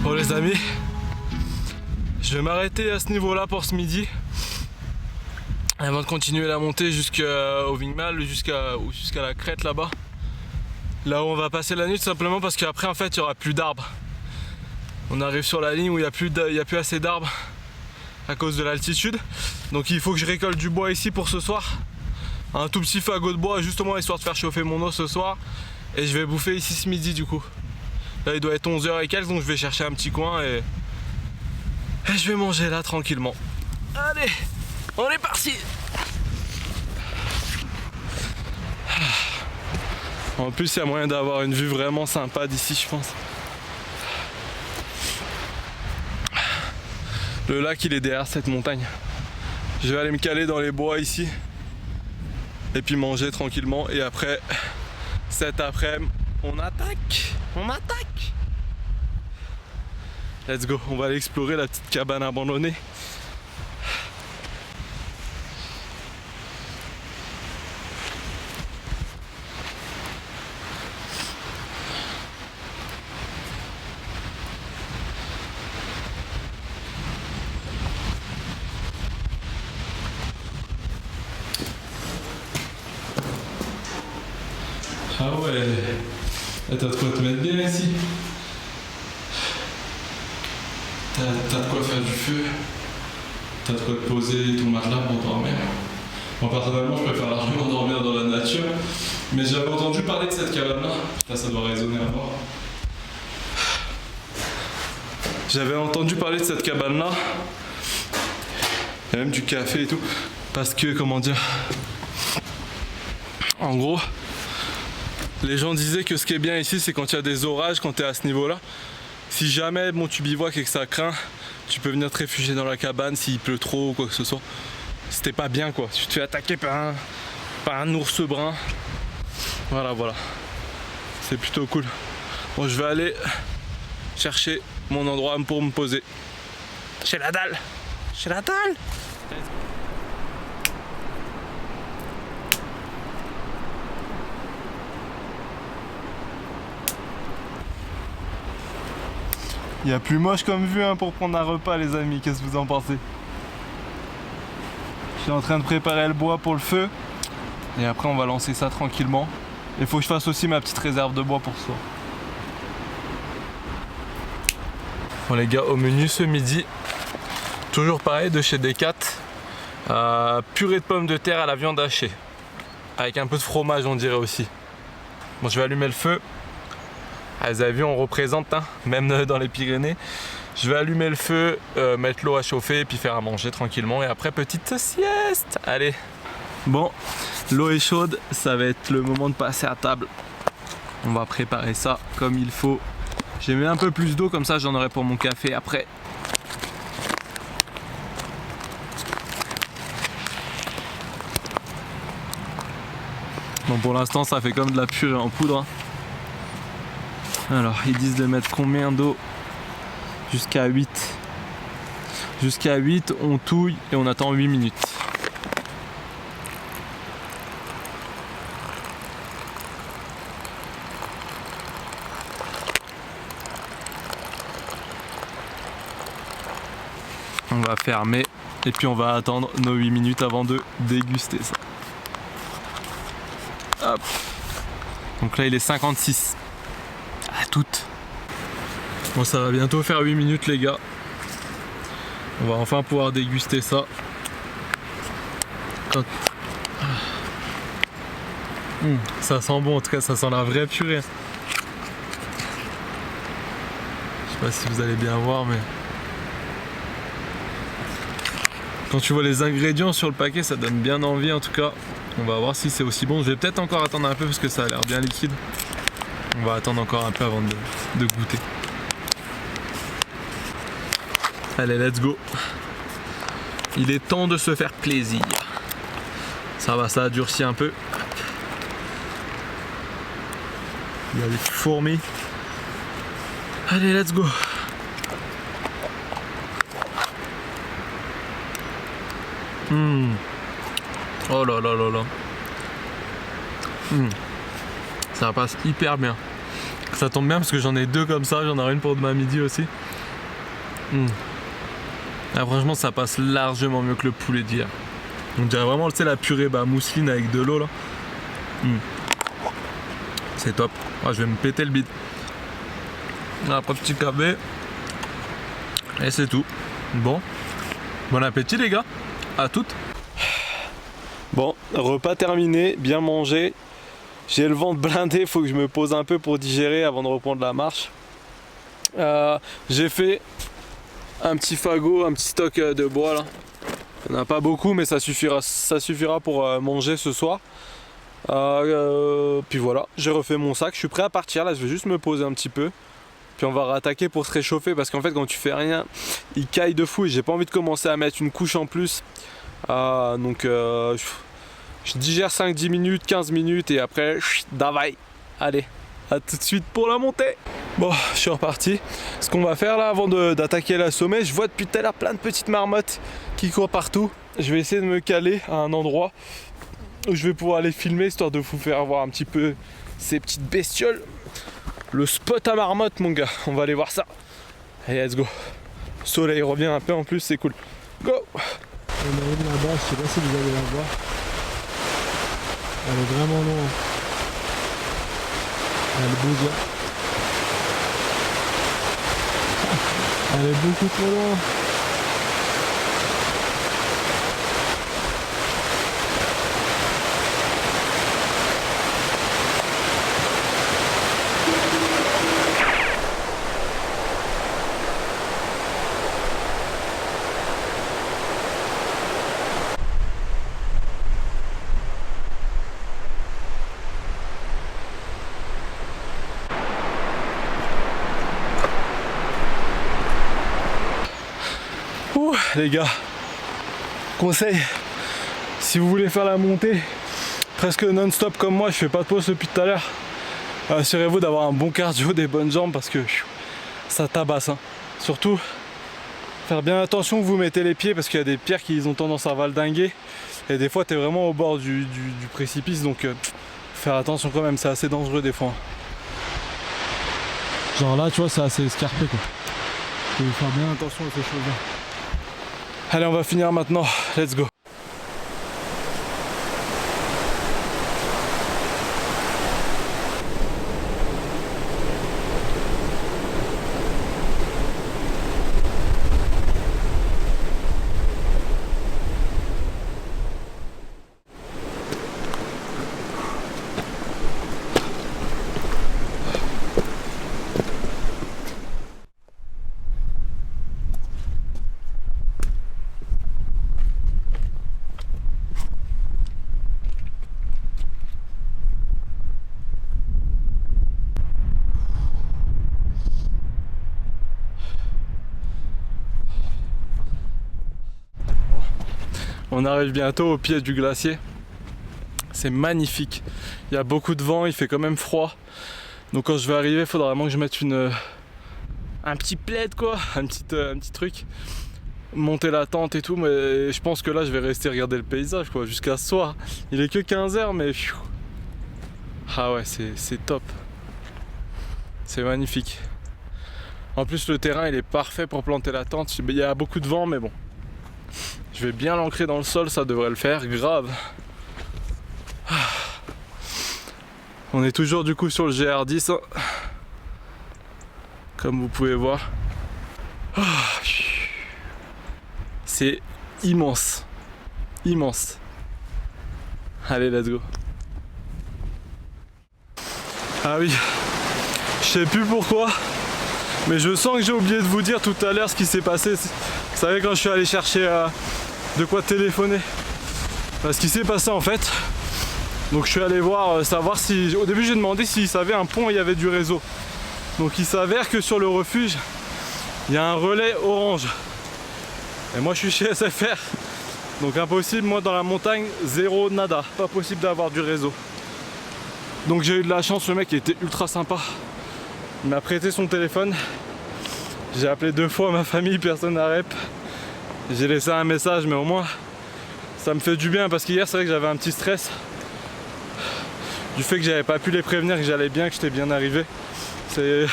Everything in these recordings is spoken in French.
Bon les amis, je vais m'arrêter à ce niveau-là pour ce midi avant de continuer la montée jusqu'au Wingmal, jusqu'à la crête là-bas. Là où on va passer la nuit, tout simplement parce qu'après en fait il n'y aura plus d'arbres. On arrive sur la ligne où il n'y a plus assez d'arbres à cause de l'altitude. Donc il faut que je récolte du bois ici pour ce soir. Un tout petit fagot de bois justement histoire de faire chauffer mon eau ce soir. Et je vais bouffer ici ce midi du coup. Là il doit être 11h et quelques, donc je vais chercher un petit coin et je vais manger là tranquillement. Allez, on est parti. En plus il y a moyen d'avoir une vue vraiment sympa d'ici je pense. Le lac il est derrière cette montagne. Je vais aller me caler dans les bois ici et puis manger tranquillement, et après cet après-midi on attaque. Let's go, on va aller explorer la petite cabane abandonnée. Ah ouais, t'as de quoi te mettre bien ici. T'as de quoi faire du feu. T'as de quoi te poser ton matelas pour dormir. Moi personnellement je préfère largement dormir dans la nature. Mais j'avais entendu parler de cette cabane là. Putain, ça doit résonner à mort. J'avais entendu parler de cette cabane là. Il y a même du café et tout. Parce que comment dire, en gros, les gens disaient que ce qui est bien ici, c'est quand il y a des orages, quand tu es à ce niveau-là. Si jamais tu bivouacs et que ça craint, tu peux venir te réfugier dans la cabane s'il pleut trop ou quoi que ce soit. C'était pas bien quoi. Si tu te fais attaquer par un ours brun. Voilà. C'est plutôt cool. Bon, je vais aller chercher mon endroit pour me poser. Chez la dalle. Il y a plus moche comme vue pour prendre un repas les amis, qu'est-ce que vous en pensez? Je suis en train de préparer le bois pour le feu et après on va lancer ça tranquillement. Il faut que je fasse aussi ma petite réserve de bois pour ce soir. Bon les gars, au menu ce midi, toujours pareil de chez Decat, purée de pommes de terre à la viande hachée, avec un peu de fromage on dirait aussi. Bon, je vais allumer le feu. Ah, vous avez vu, on représente, même dans les Pyrénées. Je vais allumer le feu, mettre l'eau à chauffer et puis faire à manger tranquillement. Et après, petite sieste. Allez. Bon, l'eau est chaude, ça va être le moment de passer à table. On va préparer ça comme il faut. J'ai mis un peu plus d'eau, comme ça j'en aurai pour mon café après. Bon, pour l'instant, ça fait comme de la purée en poudre. Alors, ils disent de mettre combien d'eau? Jusqu'à 8. Jusqu'à 8, on touille et on attend 8 minutes. On va fermer et puis on va attendre nos 8 minutes avant de déguster ça. Hop. Donc là, il est 56. Toutes. Bon, ça va bientôt faire 8 minutes les gars. On va enfin pouvoir déguster ça. Ça sent bon, en tout cas ça sent la vraie purée. Je sais pas si vous allez bien voir, mais quand tu vois les ingrédients sur le paquet, ça donne bien envie en tout cas. On va voir si c'est aussi bon. Je vais peut-être encore attendre un peu parce que ça a l'air bien liquide. On va attendre encore un peu avant de goûter. Allez, let's go. Il est temps de se faire plaisir. Ça va, ça a durci un peu. Il y a des fourmis. Allez, let's go. Oh là là là là. Ça passe hyper bien. Ça tombe bien parce que j'en ai deux comme ça, j'en aurai une pour demain midi aussi. Ah, franchement ça passe largement mieux que le poulet d'hier. On dirait vraiment, tu sais, la purée mousseline avec de l'eau là. C'est top. Ah, je vais me péter le bide. Après petit café. Et c'est tout. Bon appétit les gars. À toutes. Bon, repas terminé, bien mangé. J'ai le ventre blindé, faut que je me pose un peu pour digérer avant de reprendre la marche. J'ai fait un petit fagot, un petit stock de bois là. Il n'y en a pas beaucoup mais ça suffira pour manger ce soir. Puis voilà, j'ai refait mon sac, je suis prêt à partir là, je vais juste me poser un petit peu. Puis on va rattaquer pour se réchauffer parce qu'en fait quand tu fais rien, il caille de fou et j'ai pas envie de commencer à mettre une couche en plus. Je digère 5-10 minutes, 15 minutes et après, davai. Allez, à tout de suite pour la montée. Bon, je suis reparti. Ce qu'on va faire là avant d'attaquer la sommet, je vois depuis tout à l'heure plein de petites marmottes qui courent partout. Je vais essayer de me caler à un endroit où je vais pouvoir les filmer histoire de vous faire voir un petit peu ces petites bestioles. Le spot à marmotte mon gars, on va aller voir ça. Allez, let's go. Le soleil revient un peu en plus, c'est cool. Go. On arrive là-bas, je sais pas si vous allez la voir. Elle est vraiment loin. Elle bouge. Elle est beaucoup trop loin. Les gars, conseil, si vous voulez faire la montée presque non-stop comme moi, je fais pas de pause depuis tout à l'heure, assurez-vous d'avoir un bon cardio, des bonnes jambes parce que ça tabasse. Surtout, faire bien attention où vous mettez les pieds parce qu'il y a des pierres qui ont tendance à valdinguer et des fois tu es vraiment au bord du précipice, donc faire attention quand même, c'est assez dangereux des fois. Genre là, tu vois, c'est assez escarpé quoi. Il faut faire bien attention à ces choses-là. Allez, on va finir maintenant, let's go. On arrive bientôt au pied du glacier. C'est magnifique. Il y a beaucoup de vent, il fait quand même froid. Donc quand je vais arriver, il faudra vraiment que je mette un petit plaid quoi, un petit truc. Monter la tente et tout, mais je pense que là je vais rester regarder le paysage quoi, jusqu'à ce soir. Il est que 15h mais ah ouais, c'est top. C'est magnifique. En plus le terrain il est parfait pour planter la tente. Il y a beaucoup de vent mais bon. Je vais bien l'ancrer dans le sol, ça devrait le faire, grave. On est toujours du coup sur le GR10, hein. Comme vous pouvez voir. C'est immense, immense. Allez, let's go. Ah oui, je sais plus pourquoi, mais je sens que j'ai oublié de vous dire tout à l'heure ce qui s'est passé. Vous savez, quand je suis allé chercher de quoi téléphoner, ce qui s'est passé en fait. Donc je suis allé voir, savoir si... Au début j'ai demandé s'ils savaient un pont où il y avait du réseau. Donc il s'avère que sur le refuge, il y a un relais orange. Et moi je suis chez SFR. Donc impossible, moi dans la montagne, zéro nada. Pas possible d'avoir du réseau. Donc j'ai eu de la chance, le mec il était ultra sympa. Il m'a prêté son téléphone. J'ai appelé 2 fois ma famille, personne n'a rep. J'ai laissé un message mais au moins Ça me fait du bien parce qu'hier c'est vrai que j'avais un petit stress du fait que j'avais pas pu les prévenir que j'allais bien, que j'étais bien arrivé. C'est...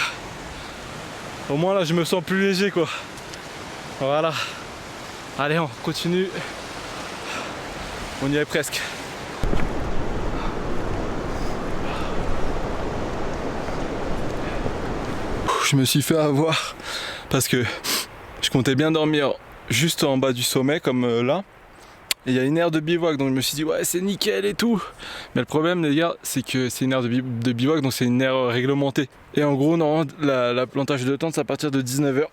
Au moins là je me sens plus léger quoi. Voilà. Allez on continue. On y est presque. Je me suis fait avoir parce que je comptais bien dormir juste en bas du sommet comme là. Et il y a une aire de bivouac donc je me suis dit ouais c'est nickel et tout. Mais le problème les gars c'est que c'est une aire de bivouac donc c'est une aire réglementée. Et en gros non, la plantage de tente c'est à partir de 19h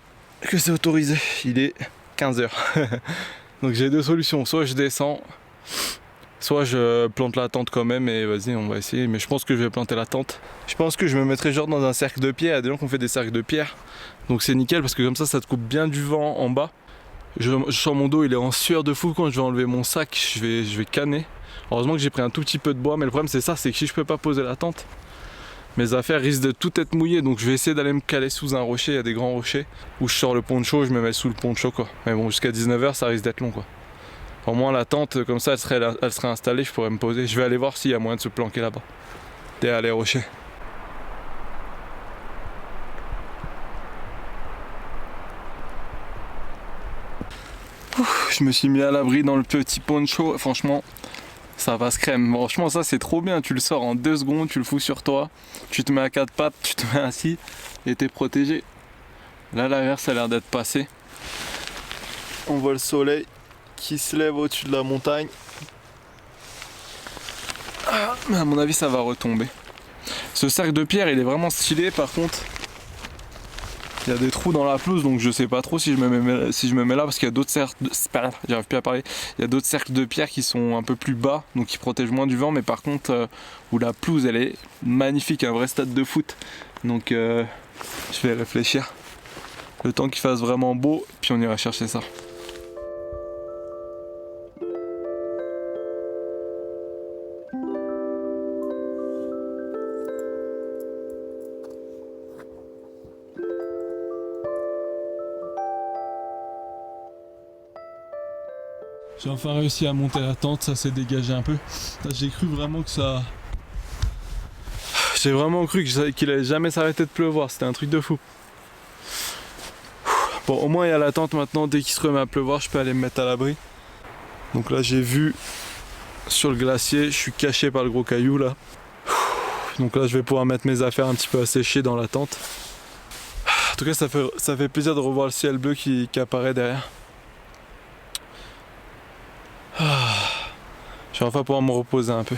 que c'est autorisé. Il est 15h. Donc j'ai deux solutions, soit je descends, soit je plante la tente quand même et vas-y on va essayer. Mais je pense que je vais planter la tente. Je pense que je me mettrai genre dans un cercle de pierre. Il y a des gens qui ont fait des cercles de pierre. Donc c'est nickel parce que comme ça te coupe bien du vent en bas. Je sens mon dos il est en sueur de fou. Quand je vais enlever mon sac je vais canner. Heureusement que j'ai pris un tout petit peu de bois. Mais le problème c'est ça, c'est que si je peux pas poser la tente, mes affaires risquent de tout être mouillées. Donc je vais essayer d'aller me caler sous un rocher. Il y a des grands rochers où je sors le poncho, je me mets sous le poncho quoi. Mais bon jusqu'à 19h ça risque d'être long quoi. Au moins la tente comme ça elle serait installée, je pourrais me poser. Je vais aller voir s'il y a moyen de se planquer là-bas derrière les rochers. Je me suis mis à l'abri dans le petit poncho, franchement ça passe crème. Franchement ça c'est trop bien, tu le sors en 2 secondes, tu le fous sur toi, tu te mets à 4 pattes, tu te mets assis et t'es protégé. Là l'averse a l'air d'être passée. On voit le soleil qui se lève au-dessus de la montagne. Mais à mon avis ça va retomber. Ce cercle de pierre il est vraiment stylé, par contre il y a des trous dans la pelouse donc je sais pas trop si je me mets là parce qu'il y a d'autres cercles j'arrive plus à parler. Il y a d'autres cercles de pierre qui sont un peu plus bas donc qui protègent moins du vent, mais par contre où la pelouse elle est magnifique, un vrai stade de foot. Donc je vais réfléchir le temps qu'il fasse vraiment beau puis on ira chercher ça. J'ai enfin réussi à monter la tente, ça s'est dégagé un peu. J'ai cru vraiment que ça... J'ai vraiment cru qu'il allait jamais s'arrêter de pleuvoir, c'était un truc de fou. Bon au moins il y a la tente maintenant, dès qu'il se remet à pleuvoir je peux aller me mettre à l'abri. Donc là j'ai vu sur le glacier, je suis caché par le gros caillou là. Donc là je vais pouvoir mettre mes affaires un petit peu à sécher dans la tente. En tout cas ça fait plaisir de revoir le ciel bleu qui apparaît derrière. Je vais enfin pouvoir me reposer un peu.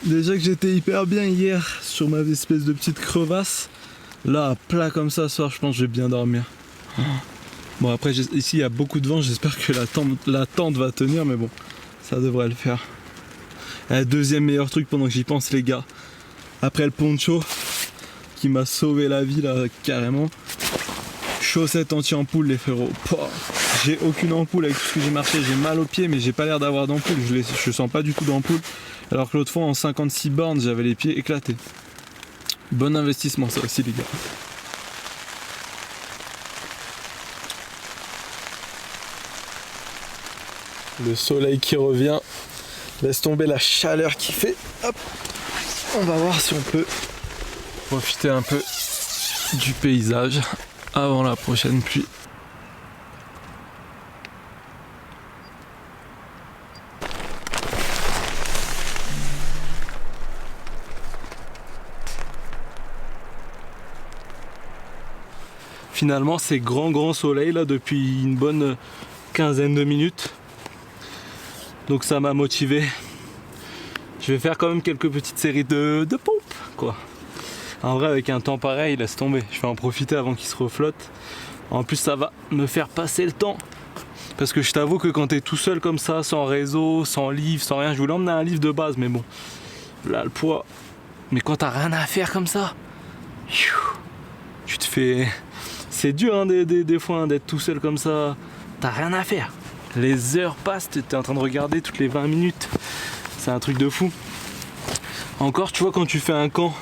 Déjà que j'étais hyper bien hier sur ma espèce de petite crevasse, là à plat comme ça ce soir je pense que je vais bien dormir. Bon après ici il y a beaucoup de vent, j'espère que la tente va tenir, mais bon ça devrait le faire. Et deuxième meilleur truc pendant que j'y pense les gars, après le poncho qui m'a sauvé la vie là carrément, chaussettes anti-ampoule les frérots. J'ai aucune ampoule avec tout ce que j'ai marché, j'ai mal aux pieds mais j'ai pas l'air d'avoir d'ampoule, je sens pas du tout d'ampoule. Alors que l'autre fois en 56 bornes j'avais les pieds éclatés. Bon investissement ça aussi les gars. Le soleil qui revient. Laisse tomber la chaleur qui fait. Hop. On va voir si on peut profiter un peu du paysage avant la prochaine pluie. Finalement c'est grand soleil là depuis une bonne quinzaine de minutes. Donc ça m'a motivé. Je vais faire quand même quelques petites séries de pompes quoi. En vrai avec un temps pareil, laisse tomber. Je vais en profiter avant qu'il se reflotte. En plus ça va me faire passer le temps. Parce que je t'avoue que quand t'es tout seul comme ça, sans réseau, sans livre, sans rien, je voulais emmener un livre de base mais bon. Là le poids. Mais quand t'as rien à faire comme ça, tu te fais... C'est dur hein, des fois hein, d'être tout seul comme ça. T'as rien à faire. Les heures passent, t'es en train de regarder toutes les 20 minutes. C'est un truc de fou. Encore, tu vois, quand tu fais un camp,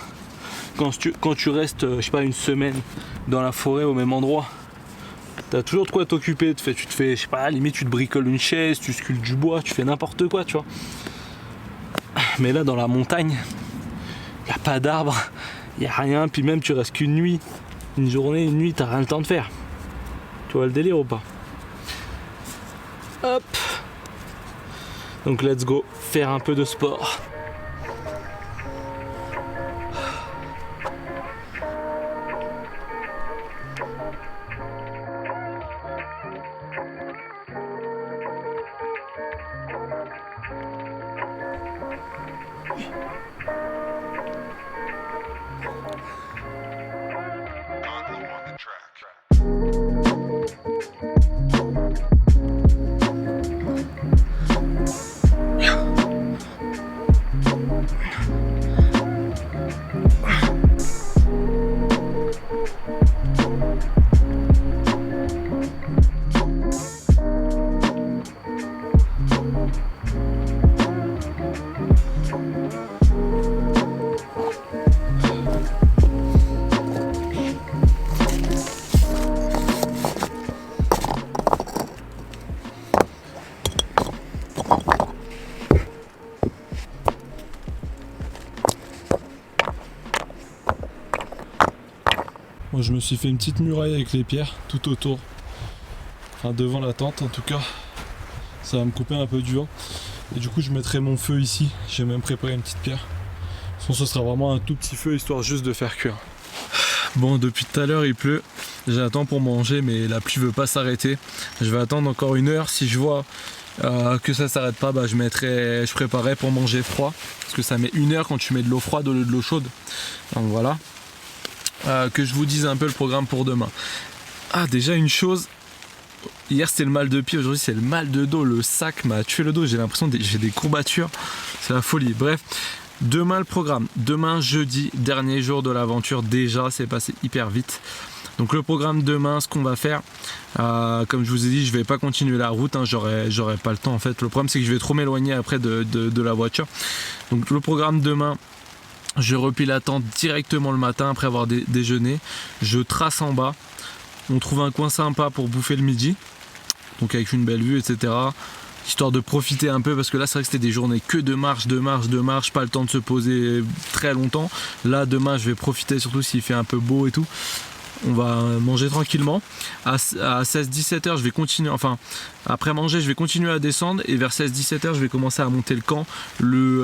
quand tu restes, je sais pas, une semaine dans la forêt au même endroit, t'as toujours de quoi t'occuper. Tu te fais, je sais pas, limite tu te bricoles une chaise, tu sculptes du bois, tu fais n'importe quoi, tu vois. Mais là, dans la montagne, y a pas d'arbres, y a rien, puis même tu restes qu'une nuit. Une journée, une nuit, t'as rien le temps de faire. Tu vois le délire ou pas? Hop. Donc let's go faire un peu de sport. Moi je me suis fait une petite muraille avec les pierres tout autour. Enfin devant la tente en tout cas. Ça va me couper un peu du vent. Et du coup je mettrai mon feu ici. J'ai même préparé une petite pierre. Sinon ce sera vraiment un tout petit feu histoire juste de faire cuire. Bon, depuis tout à l'heure il pleut. J'attends pour manger mais la pluie veut pas s'arrêter. Je vais attendre encore une heure. Si je vois que ça s'arrête pas, bah, je préparerai pour manger froid. Parce que ça met une heure quand tu mets de l'eau froide au lieu de l'eau chaude. Donc voilà. Que je vous dise un peu le programme pour demain. Ah, déjà une chose, hier c'était le mal de pied, aujourd'hui c'est le mal de dos. Le sac m'a tué le dos, j'ai l'impression que j'ai des courbatures, c'est la folie. Bref, demain le programme, demain jeudi, dernier jour de l'aventure, déjà c'est passé hyper vite. Donc le programme demain, ce qu'on va faire, comme je vous ai dit, je vais pas continuer la route, hein, j'aurai pas le temps en fait. Le problème c'est que je vais trop m'éloigner après de la voiture. Donc le programme demain, je replie la tente directement le matin après avoir déjeuné. Je trace en bas. On trouve un coin sympa pour bouffer le midi. Donc avec une belle vue, etc. Histoire de profiter un peu parce que là c'est vrai que c'était des journées que de marche, pas le temps de se poser très longtemps. Là demain je vais profiter surtout s'il fait un peu beau et tout. On va manger tranquillement. À 16-17 h je vais continuer, enfin après manger je vais continuer à descendre et vers 16-17 h je vais commencer à monter le camp,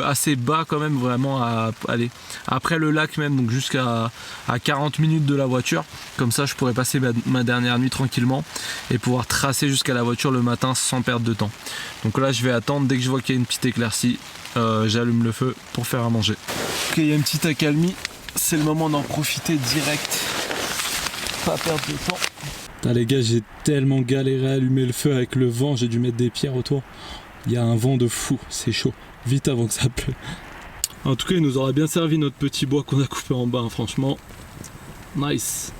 assez bas quand même, vraiment après le lac même, donc jusqu'à 40 minutes de la voiture. Comme ça je pourrais passer ma dernière nuit tranquillement et pouvoir tracer jusqu'à la voiture le matin sans perdre de temps. Donc là je vais attendre, dès que je vois qu'il y a une petite éclaircie, j'allume le feu pour faire à manger. Ok, il y a une petite accalmie, c'est le moment d'en profiter direct. Pas perdre de temps. Putain, les gars, j'ai tellement galéré à allumer le feu avec le vent, j'ai dû mettre des pierres autour. Il y a un vent de fou, c'est chaud. Vite avant que ça pleut. En tout cas, il nous aura bien servi notre petit bois qu'on a coupé en bas, hein, franchement. Nice.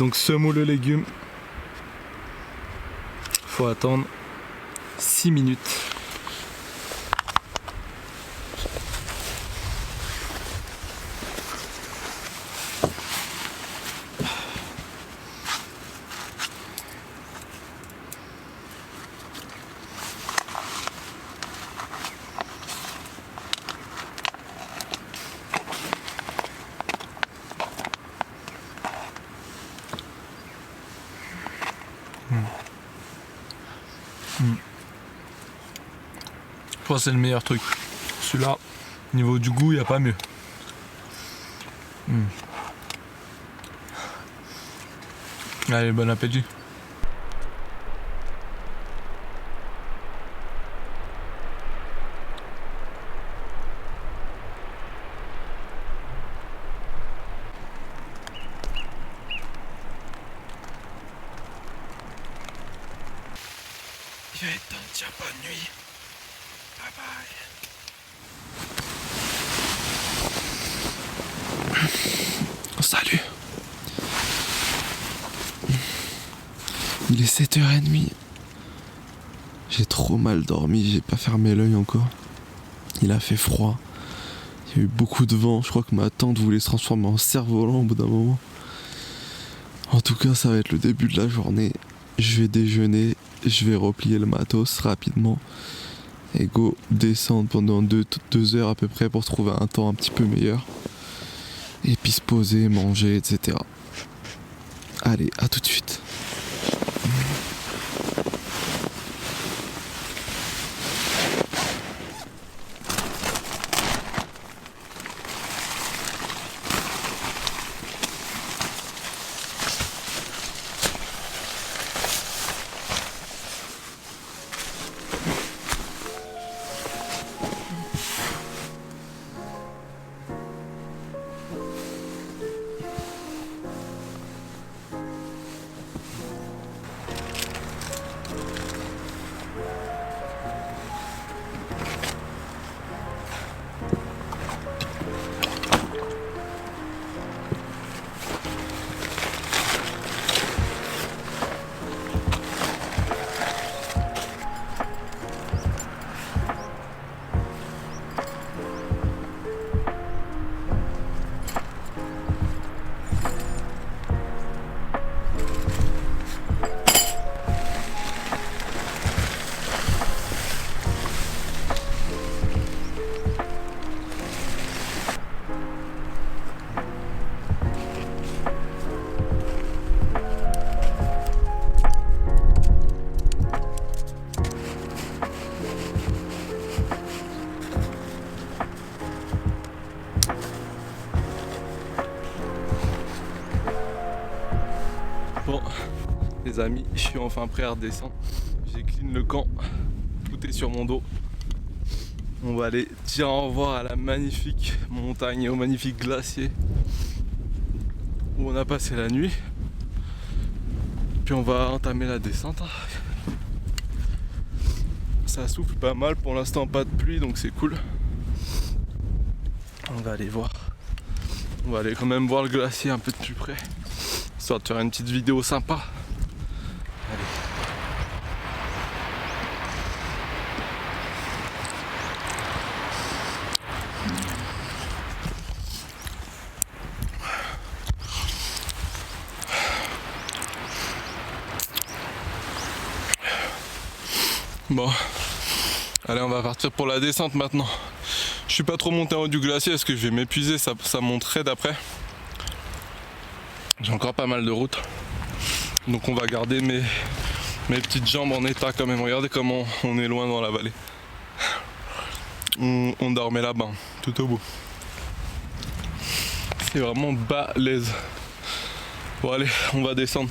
Donc semoule le légume. Faut attendre 6 minutes. Je crois que c'est le meilleur truc. Celui-là, niveau du goût, il n'y a pas mieux. Allez, bon appétit. Il va être temps de dire bonne nuit. Bye bye. Salut. Il est 7h30. J'ai trop mal dormi, j'ai pas fermé l'œil encore. Il a fait froid. Il y a eu beaucoup de vent. Je crois que ma tante voulait se transformer en cerf-volant au bout d'un moment. En tout cas, ça va être le début de la journée. Je vais déjeuner, je vais replier le matos rapidement. Et go descendre pendant 2 heures à peu près pour trouver un temps un petit peu meilleur. Et puis se poser, manger, etc. Allez, à tout de suite. Bon, les amis, je suis enfin prêt à redescendre. J'ai clean le camp, tout est sur mon dos. On va aller dire au revoir à la magnifique montagne et au magnifique glacier où on a passé la nuit. Puis on va entamer la descente. Ça souffle pas mal, pour l'instant pas de pluie donc c'est cool. On va aller voir. On va aller quand même voir le glacier un peu de plus près. Histoire de faire une petite vidéo sympa. Allez. Bon, allez, on va partir pour la descente maintenant. Je suis pas trop monté en haut du glacier parce que je vais m'épuiser, ça monterait d'après. J'ai encore pas mal de route. Donc on va garder mes petites jambes en état quand même. Regardez comment on est loin dans la vallée. On dormait là-bas, tout au bout. C'est vraiment balèze. Bon allez, on va descendre.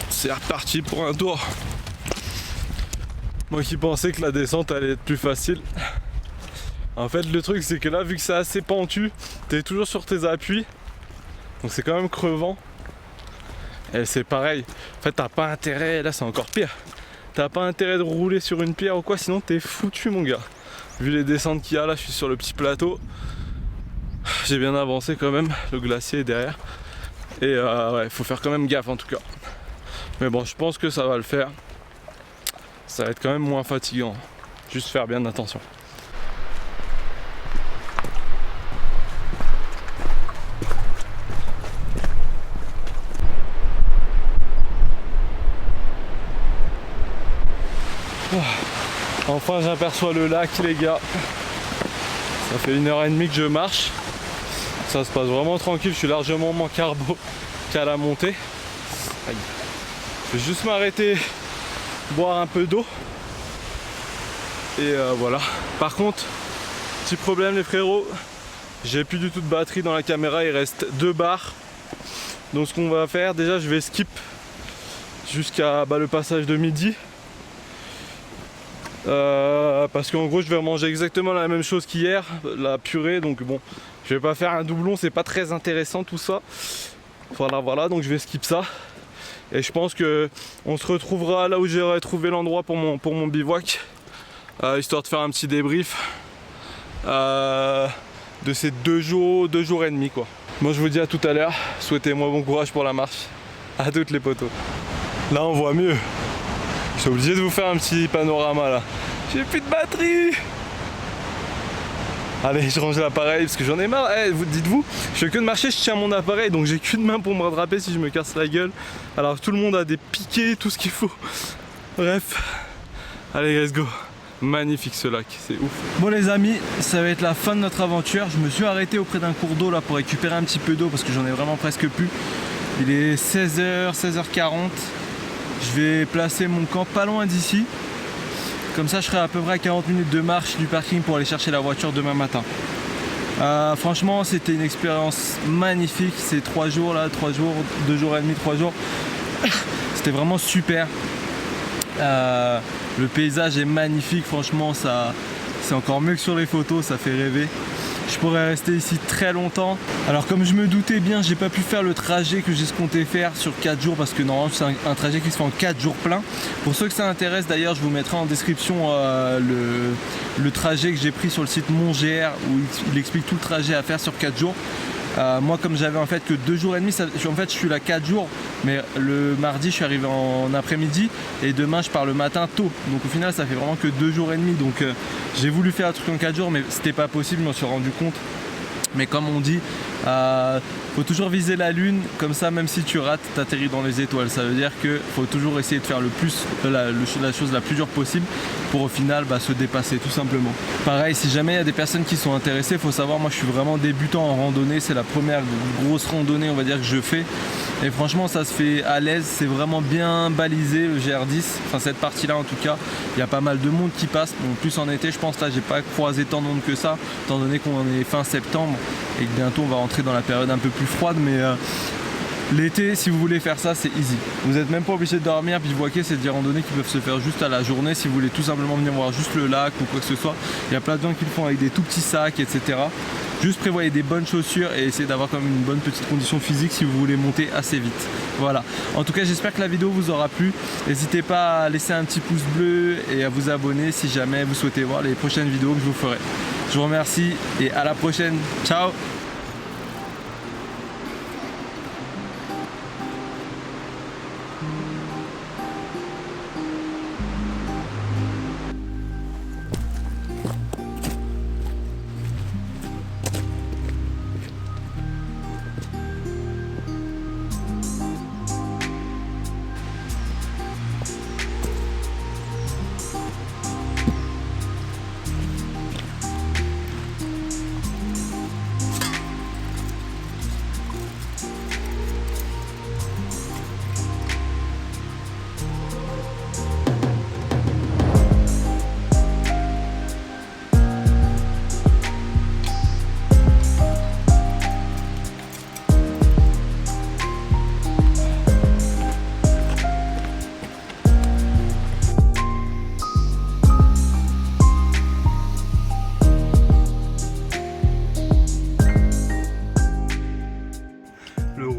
C'est reparti pour un tour. Moi qui pensais que la descente allait être plus facile. En fait le truc c'est que là vu que c'est assez pentu, t'es toujours sur tes appuis. Donc c'est quand même crevant. Et c'est pareil. En fait t'as pas intérêt, là c'est encore pire. T'as pas intérêt de rouler sur une pierre ou quoi, sinon t'es foutu mon gars. Vu les descentes qu'il y a là, je suis sur le petit plateau. j'ai bien avancé quand même, le glacier est derrière. Et ouais, faut faire quand même gaffe en tout cas. Mais bon, je pense que ça va le faire. Ça va être quand même moins fatigant. Juste faire bien attention. Enfin j'aperçois le lac les gars. Ça fait 1h30 que je marche. Ça se passe vraiment tranquille, je suis largement moins carbo qu'à la montée. Aïe. Je vais juste m'arrêter, boire un peu d'eau. Et voilà. Par contre, petit problème les frérots, j'ai plus du tout de batterie dans la caméra, il reste 2 barres. Donc ce qu'on va faire, déjà je vais skip jusqu'à le passage de midi. Parce qu'en gros je vais manger exactement la même chose qu'hier, la purée, donc bon je vais pas faire un doublon, c'est pas très intéressant tout ça. Voilà, donc je vais skip ça. Et je pense que on se retrouvera là où j'aurai trouvé l'endroit pour mon bivouac, histoire de faire un petit débrief de ces 2 jours et demi quoi. Moi je vous dis à tout à l'heure, souhaitez-moi bon courage pour la marche, à toutes les potos. Là on voit mieux. Je suis obligé de vous faire un petit panorama là. J'ai plus de batterie. Allez, je range l'appareil parce que j'en ai marre. Dites-vous, je fais que de marcher, je tiens mon appareil, donc j'ai qu'une main pour me rattraper si je me casse la gueule. Alors tout le monde a des piquets, tout ce qu'il faut. Bref, allez, let's go. Magnifique ce lac, c'est ouf. Bon les amis, ça va être la fin de notre aventure. Je me suis arrêté auprès d'un cours d'eau là pour récupérer un petit peu d'eau parce que j'en ai vraiment presque plus. Il est 16h, 16h40. Je vais placer mon camp pas loin d'ici. Comme ça je serai à peu près à 40 minutes de marche du parking pour aller chercher la voiture demain matin. Franchement c'était une expérience magnifique. Ces 3 jours là, 3 jours, 2 jours et demi, 3 jours. C'était vraiment super. Le paysage est magnifique, franchement ça c'est encore mieux que sur les photos, ça fait rêver. Je pourrais rester ici très longtemps. Alors comme je me doutais bien, j'ai pas pu faire le trajet que j'escomptais faire sur 4 jours parce que normalement c'est un trajet qui se fait en 4 jours pleins. Pour ceux que ça intéresse d'ailleurs, je vous mettrai en description le trajet que j'ai pris sur le site MonGR où il explique tout le trajet à faire sur 4 jours. Moi comme j'avais en fait que 2 jours et demi, en fait je suis là 4 jours, mais le mardi je suis arrivé en après-midi et demain je pars le matin tôt, donc au final ça fait vraiment que 2 jours et demi, donc j'ai voulu faire un truc en 4 jours mais c'était pas possible, je m'en suis rendu compte. Mais comme on dit, faut toujours viser la lune, comme ça même si tu rates, t'atterris dans les étoiles. Ça veut dire que faut toujours essayer de faire la chose la plus dure possible pour au final se dépasser tout simplement. Pareil, si jamais il y a des personnes qui sont intéressées, faut savoir, moi je suis vraiment débutant en randonnée, c'est la première grosse randonnée on va dire que je fais. Et franchement ça se fait à l'aise, c'est vraiment bien balisé le GR10, enfin cette partie là en tout cas, il y a pas mal de monde qui passe, bon, plus en été je pense, là j'ai pas croisé tant de monde que ça, étant donné qu'on est fin septembre et que bientôt on va rentrer dans la période un peu plus froide, mais l'été si vous voulez faire ça c'est easy. Vous n'êtes même pas obligé de dormir, bivouaquer, c'est des randonnées qui peuvent se faire juste à la journée si vous voulez tout simplement venir voir juste le lac ou quoi que ce soit. Il y a plein de gens qui le font avec des tout petits sacs etc. Juste prévoyez des bonnes chaussures et essayez d'avoir quand même une bonne petite condition physique si vous voulez monter assez vite. Voilà. En tout cas, j'espère que la vidéo vous aura plu. N'hésitez pas à laisser un petit pouce bleu et à vous abonner si jamais vous souhaitez voir les prochaines vidéos que je vous ferai. Je vous remercie et à la prochaine. Ciao!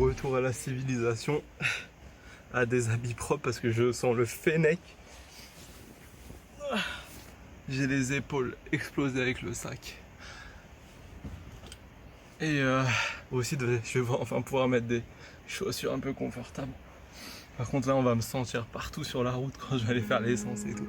Retour à la civilisation, à des habits propres parce que je sens le fennec. J'ai les épaules explosées avec le sac. Et aussi je vais enfin pouvoir mettre des chaussures un peu confortables. Par contre là on va me sentir partout sur la route quand je vais aller faire l'essence et tout.